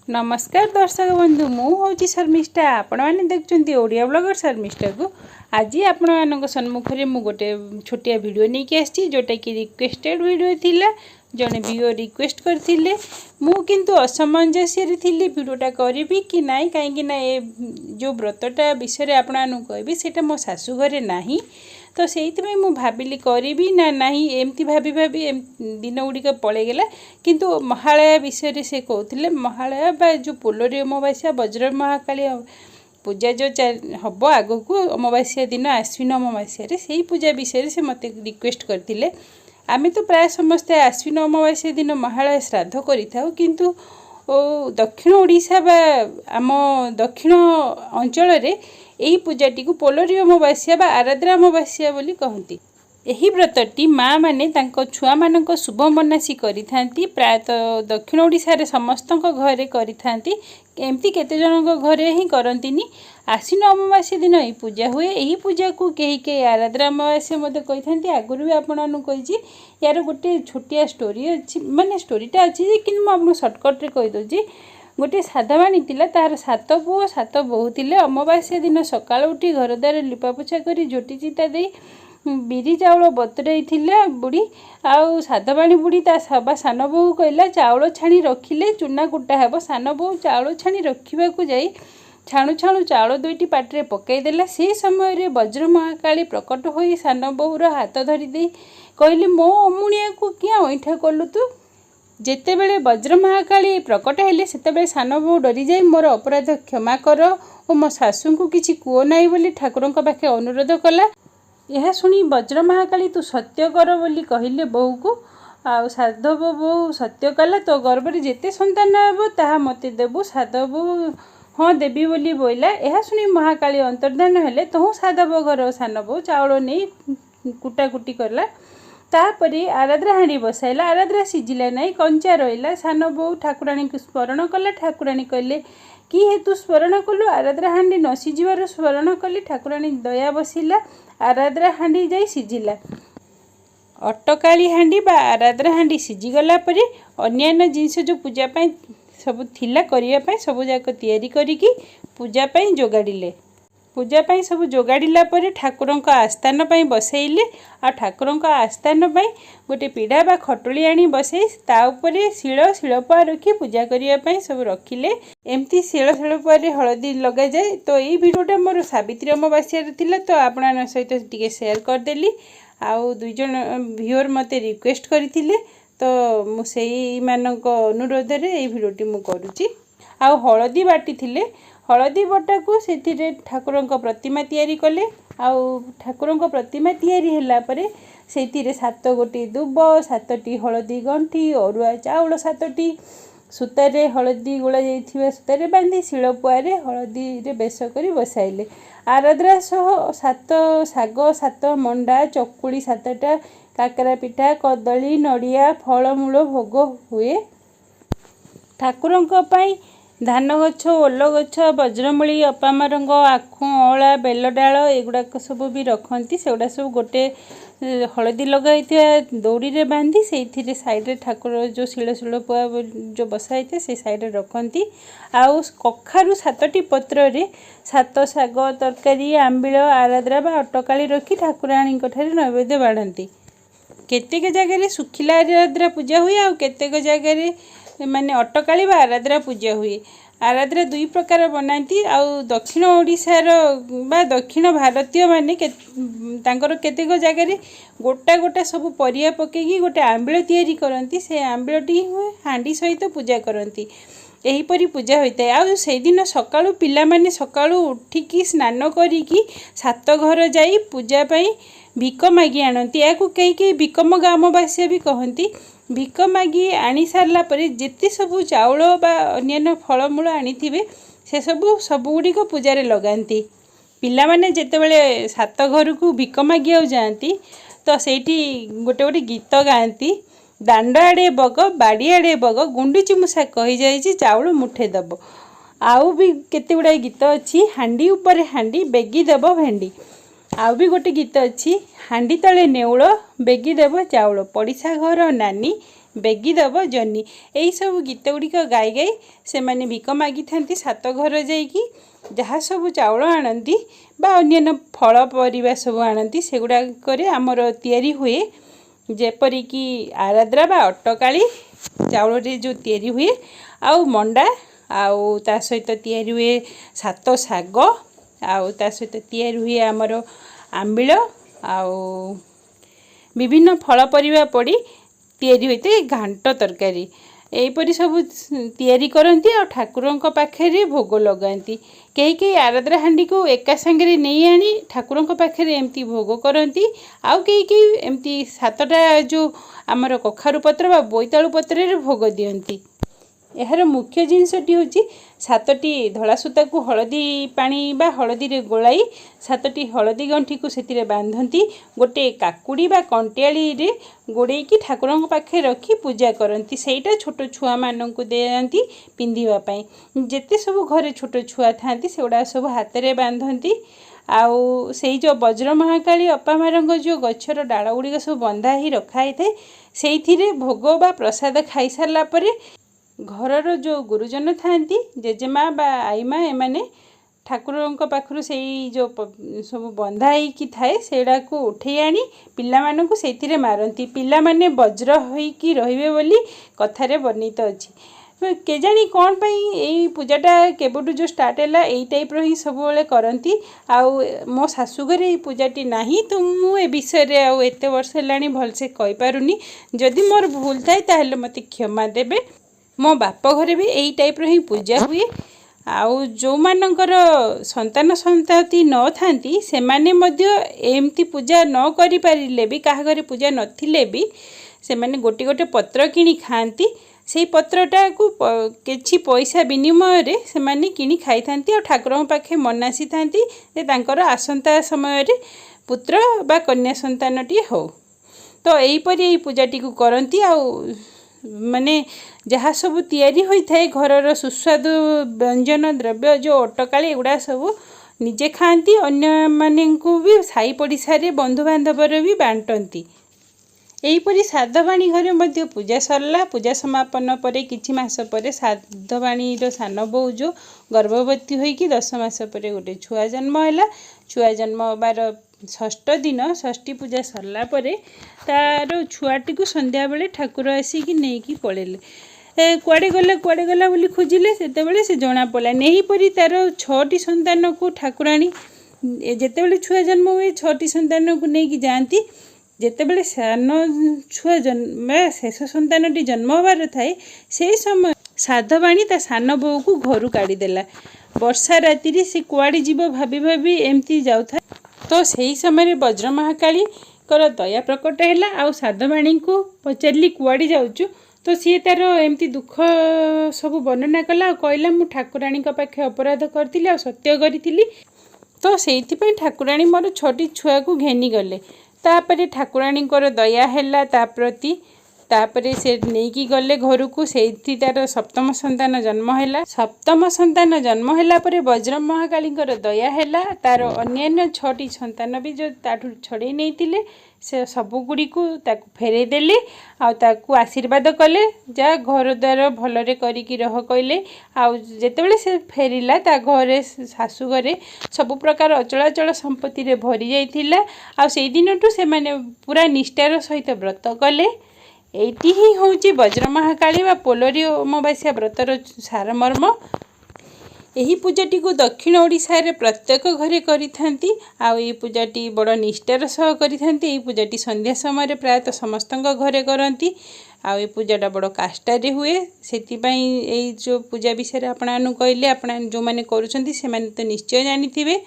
नमस्कार दर्शक बंधु मुझे शर्मिष्ठा आपण मैंने देखते ओडिया ब्लॉगर शर्मिष्ठा को आज आपण मान सम्मुख में मुझे गोटे छोटिया वीडियो नहीं कि आसी जोटा कि रिक्वेस्टेड वीडियो थिला जड़े वीडियो रिक्वेस्ट करते मुझे असमंजस्य थी वीडियोटा करी कि नाई कहीं जो व्रतटा विषय आपण कहबी से मो शाशु घरे नहीं तो से भाविली करी ना नहीं एमती भाभी भाभी दिन गुड़िक पलैगला किंतु महालया विषय से कहते महालया बा जो पोलोरी अमावास्या वज्र महाकाली पूजा जो हम आग को अमावास्या दिन आश्विन अमावास्या से पूजा विषय से मत रिक्वेस्ट करते आमे तो प्राय समस्ते आश्विन अमावास्या दिन महालया श्राद्ध करिथाउ किंतु दक्षिण ओडिशा बा आम दक्षिण अंचल रे यही पूजाटी को पोलोरी अमावास्या बा आराद्रा अमावास्या बोली कहती। यही व्रतटी माँ मैंने छुआ मान शुभ मनासी करी प्रायतः दक्षिण ओडिशा रे समस्त घरे करी एमती केते जन घरे ही करंतिनी। आश्विन अमावास्या दिन यही पूजा हुए। यही पूजा को कई आराद्रा अमावास्या मत कही आगुरी भी आपन कही यार गोटे छोटिया स्टोरी अच्छी माने स्टोरीटा अच्छी कि मुझे सर्टकट्रे कहीदे गोटे साधवाणी थिला तार 7 पुओ 7 बोहू थिले। अमावास्या दिन सकाळ उठी घर द्वार लिपापोछा करी झोटी चिता दे बिरी चाउल बतुराई थिले बुढ़ी आउ साधवाणी बुढ़ी ता सभा सान बोहू कहला चाउल छाणी रखिले चूना कुटा हेब। सान बोहू चाउल छाणी रखा जाई छाणु छाणु चाउल दुईटी पाटे पकईदेला। से समय रे वज्र महाकाली प्रकट होई सान बोहूर हाथ धरी दे कहले मो अमुणिया को क्या ऐठा कलु तू। जेते बेले वज्र महाकाली प्रकट हेले सेते सान बोहू डरी जाए मोर अपराध क्षमा कर और मो शाशु को किसी कुओ नाई बोली ठाकुर पाखे अनुरोध कला। यह शुणी वज्र महाकाली तू सत्य कर बोली कहले बोहू को आ साधव बोहू सत्य कला तो गर्भर जेते संतान हे ताहा मते देबू। साधव बोहू हाँ देवी बोली बोला। यह शुणी महाकाली अंतर्धान हेले तहु साधव घर सान बोहू चाउल नहीं कुटाकुटी कला। तापरे आराद्रा हांडी बसाइला। आराद्रा सिझिला नहीं कंचा रहा। सान बोहू ठाकुराणी को स्मरण कला। ठाकुराणी कहले कि हेतु स्मरण कलु आराद्रा हांडी न सिझिबार स्मरण कली। ठाकुराणी दया बसिला आराद्रा हांडी जाई सिझिला। अटकाली हांडी बा आराद्रा हांडी सिझिगला परे अन्यान्य जिनस जो पूजा पाई सब थिला करिया पाई सब जाक तैयारी करिकी पूजा पाई जोगाड़िले। पूजा पाई सब जोगाड़िला परे ठाकुरों आस्थान पाई बसैले। आ ठाकुरों आस्थान पाई गोटे पीढ़ा बा खटुली आनी बसई ता उपरे शिल शिलपुआ रखी पूजा करिया पाई सब रखिले। एमती शिल शिलपुआ रे हलदी लगा जाए। तो यही वीडियोटा मोर सावित्री अमावास्या थिला तो आपन सहित टिके शेयर करदेली। आउ दुई जन व्यूअर मते रिक्वेस्ट करथिले तो मु सेई मानक अनुरोध रे एई वीडियोटी मु करूची। आउ हलदी बाटी थिले हलदी बटा को से ठाकुरों प्रतिमा तैयारी कले। आउ ठाकुरों प्रतिमा तैयारी हैला परे से 7 गोटी दुब 7टी हलदी गंठी अरुआ चाउल 7टी सूतारे हलदी गोला जाइथिबा सूतारे बांधी शिलपुआरे हलदी रे बेस करी बसाइले। आराद्रा सह 7 साग 7 मंडा चकुली 7टा काकरा पिठा कदली नड़िया फलमूल भोग हुए। ठाकुरों पाई धान गछ ओल गछ वज्रमूली अपामारंग आखु अला बेल डाल एगुड़ाक सब भी रखती। से गुड़ा सब गोटे हलदी लगाई दौड़ी रे बांधी से साइड ठाकुर जो शिल शिलपुआ जो बसाई से साइड रखती। आउ कखारू 7टी पत्र रे 7 साग तरकारी आंबिल आराद्रा बा अटकाली रखी ठाकुराणी नैवेद्य बाढ़ती। केतेक जगह सुखिला आराद्रा पूजा हुए आ केतेक जगह माने अटकाली बा आराद्रा पूजा हुए। आराद्रा 2 प्रकार बनाती। आउ दक्षिण ओडिशार बा दक्षिण भारतीय माने तांकर केतेक जगह गोटा गोटा सब परिया पकेकी गोटे आंबिल तैयारी करती। से आंबिलटी हांडी सहित पूजा करती। एहीपरी पूजा होता है। आउ से दिन सकाळु पिला माने सकाळु उठिकी स्नान करिकी 7 घर जाई पूजा पाई भिक मागी आनती। या कई भिकमगा अमावास्या भी कहती। भिक मागी आनी सारला परे जेते सबू चाउल बा अन्यान्य फलमूल आनी से सब गुड़िक पूजारे लगाती। पिला माने जेते बेले 7 घर को भिक मागी जाती तो सेठी गोटे गोटे गीत गाती। दांड आड़े बग बाड़ी आड़े बग गुंडुची मूषा कही जाइए चाउल मुठे दब। आउ भी केते गुड़ाई गीत अच्छी हांडी उपरे हांडी बेगी देव भेंडी। आउ भी गोटे गीत अच्छी हांडी तले नेउल बेगी देव चाउल पड़िशा घर नानी बेगी दब जनी यही सब गीत गुड़िक गाई गाई से माने भिक मागी था सात घर जाइकी जहाँ सब चाउल आनती बा अन्य फल परिबा सब आनती से गुड़ाक आमर तैयारी हुए जेपरिकी आराद्रा बा अटकाली चाउल जो तैयारी हुए आउ मंडा आउ ता सहित तैयारी हुए सात शाग आउ ता सहित तैयारी हुए आमर आंबिल आउ विभिन्न फल परिबा पड़ी तैयारी होते घांट तरकारी एहीपरी सब तैयारी करती आ ठाकुरंक पाखे भोग लगाती कहीं कहीं आराद्रा हांडी को एका सांगे नहीं आनी ठाकुरंक पाखे एमती भोग करती आउ कहीं कहीं एमती सातटा जो आमर कखारु पत्र बा बोईतालु पत्र रे भोग दियंती। यार मुख्य जिनसटी हूँ सातटी धला सूता को हलदी पानी बा हलदी रे गोलाई सातटी हलदी गंठी को से बांधती गोटे काकुड़ी बा कंटियाली रे गोड़े की ठाकुरंक पाखे रखी पूजा करती सेटा छोट छुआ मानक देती पिंधिबा जेते सब घरे छोट छुआ था सेगुड़ा सब हाथ में बांधती आउ से जो वज्र महाकाली अप्पा मारंग जो गछर डाल गुड़िक सब बंधा ही रखाई थाए से भोग बा प्रसाद खाई सारा पर घरर जो गुरुजन था जेजेमा बा आईमा एमाने ठाकुरंक पाखरु से जो सब बंधा ही थाए सेड़ा को उठे आनी पिला मानकु सेतिरे मारती पिला माने वज्र होइकी रहिबे बोली कथारे वर्णित अछि केजानी कौन पाई यही पूजाटा केबुटू जो स्टार्ट है यही टाइप ही सब बेले करती आउ मो शाशुघर ये पूजाटी नहीं तो मुझे विषय आउ एत वर्ष है भलसे कही पारुनी जदि मोर भूल थाए ताहले मते क्षमा देबे मो बाप घरे भी यही टाइप ही पूजा हुए आउ जो मानकर संतान संतति न थांती से माने मध्य एमती पूजा न करि पारिले भी कहा घरे पूजा नथिले भी से माने गोटे गोटे पत्र किनी खाती से पत्रटा को किछि पैसा विनिमय रे से माने किनी खाई थांती और ठाकुर पाखे मनासी थांती जे तांकर आसंता समय रे पुत्र बा कन्या संतानटी हो तो एहीपरि एही पूजाटी को करती आउ माने जहाँ सब तैयारी होता है घरर सुस्वादु व्यंजन द्रव्य जो अटकाली एगुड़ा सब निजे खाती अन्य मानू भी साई पड़िशा बंधु बांधव भी बांटती यहीपरि साधवाणी घरे मध्य पूजा सरला पूजा समापन पर किछि मास पर साधवाणीर सान बो जो गर्भवती होइकी 10 मास पर गोटे छुआ जन्म है छुआ जन्म हबार षष्ठ दिन षष्ठी पूजा सरला परे तार छुआटी को संध्या बेले ठाकुर आसिकी नहीं पड़ेले कुआड़े गला बोली खोजिले सेतेबेले से जना पड़ा नहींपरि तार 6टी संतान को ठाकुराणी जेतेबेले छुआ जन्म हुए 6टी संतान को लेकिन जाती जेतेबेले सान छुआ जन्म शेष संतानटी जन्म हबार थाए से समय साधवाणी ता सान बो को घर काढ़ीदेला वर्षा राति से कुआड़े जीव भाभी भाभी एमती जाऊथा तो सही समय वज्र महाकाली कर दया प्रकट है आउ साधवाणी को पचारि कुआड़ी जाऊचु तो सी तार एमती दुख सब वर्णना कला कहला मु ठाकुराणी पाखे अपराध करी आ सत्य करी तो से ठाकुराणी मोर 6टी छुआ को घेनी गले तापरे ठाकुराणी दया है प्रति तापरे से नहीं गले घर को से तार सप्तम संतान जन्म है सप्तम संतान जन्म है पर वज्र महाकाली दया है तार अन्य 6टी संतान भी जो ताठू छड़े नहीं से सबुगुड़ी को फेरे देले आउ आशीर्वाद कले जा घर द्वार भलरे करिकी रह कहले आउ जेतेबेले से फेरिला ता घरे शाशु घरे सब प्रकार अचलाचल संपत्ति रे भरी जाइथिला आउ सेई दिनटू से माने पूरा निष्ठार सहित व्रत कले एटी ही होची वज्र महाकाली व पोलरी अमावास्या व्रतर सारमर्म यही पूजाटी को दक्षिण ओडिशा रे प्रत्येक घरे करिथांती आ ये पूजाटी बड़ निष्ठार सह करिथांती ये पूजाटी संध्या समय प्रायतः समस्त घरे करती आ ये पूजाटा बड़ काष्टारे हुए सेतिपाई एई जो पूजा विषय आपन कहले आपन जो माने करूछंती से माने तो निश्चय जानिथिबे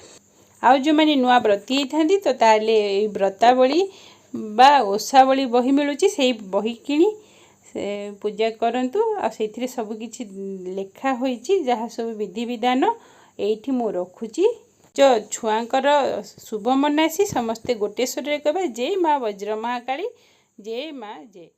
आ जो माने नुआ व्रती होइथांती तो ताले एई व्रतावली बा ओषावली बही मिलूची से बही किणी से पूजा करंतु आ सेथिरे सब किछि लेखा होईची जहाँ सब विधि विधान एठी मु रखुची जो छुआंकर शुभ मनासी समस्ते गोटे स्वर कहबा जय माँ वज्र महाकाली जय माँ जय।